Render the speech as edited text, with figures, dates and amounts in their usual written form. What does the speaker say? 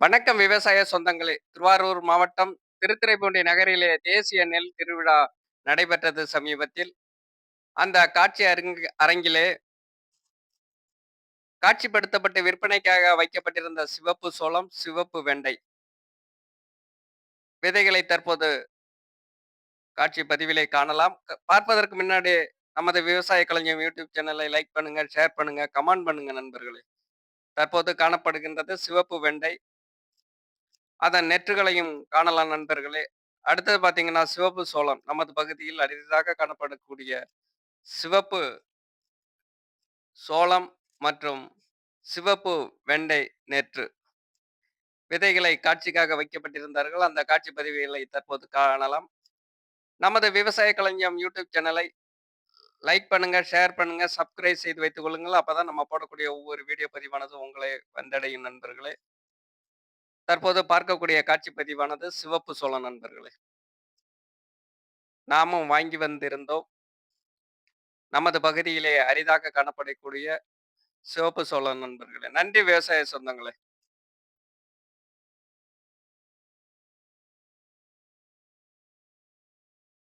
வணக்கம் விவசாய சொந்தங்களே! திருவாரூர் மாவட்டம் திருத்துறைப்பூண்டி நகரிலே தேசிய நெல் திருவிழா நடைபெற்றது சமீபத்தில். அந்த காட்சி அரங்கிலே காட்சிப்படுத்தப்பட்டு விற்பனைக்காக வைக்கப்பட்டிருந்த சிவப்பு சோளம், சிவப்பு வெண்டை விதைகளை தற்போது காட்சி பதிவிலே காணலாம். பார்ப்பதற்கு முன்னாடி நமது விவசாய களஞ்சியம் யூடியூப் சேனலை லைக் பண்ணுங்க, ஷேர் பண்ணுங்க, கமெண்ட் பண்ணுங்க நண்பர்களே! தற்போது காணப்படுகின்றது சிவப்பு வெண்டை. அதன் நெற்றுகளையும் காணலாம் நண்பர்களே. அடுத்தது பார்த்தீங்கன்னா, சிவப்பு சோளம். நமது பகுதியில் அரிதாக காணப்படக்கூடிய சிவப்பு சோளம் மற்றும் சிவப்பு வெண்டை நேற்று விதைகளை காட்சிக்காக வைக்கப்பட்டிருந்தார்கள். அந்த காட்சி பதிவுகளை தற்போது காணலாம். நமது விவசாய களஞ்சியம் யூடியூப் சேனலை லைக் பண்ணுங்க, ஷேர் பண்ணுங்க, சப்ஸ்கிரைப் செய்து வைத்துக் கொள்ளுங்கள். அப்பதான் நம்ம போடக்கூடிய ஒவ்வொரு வீடியோ பதிவானது உங்களை வந்தடையும் நண்பர்களே. தற்போது பார்க்கக்கூடிய காட்சி பதிவானது சிவப்பு சோளம் நண்பர்களே. நாமும் வாங்கி வந்திருந்தோம். நமது பகுதியிலே அரிதாக காணப்படக்கூடிய சிவப்பு சோளம் நண்பர்களே. நன்றி விவசாய சொந்தங்களே.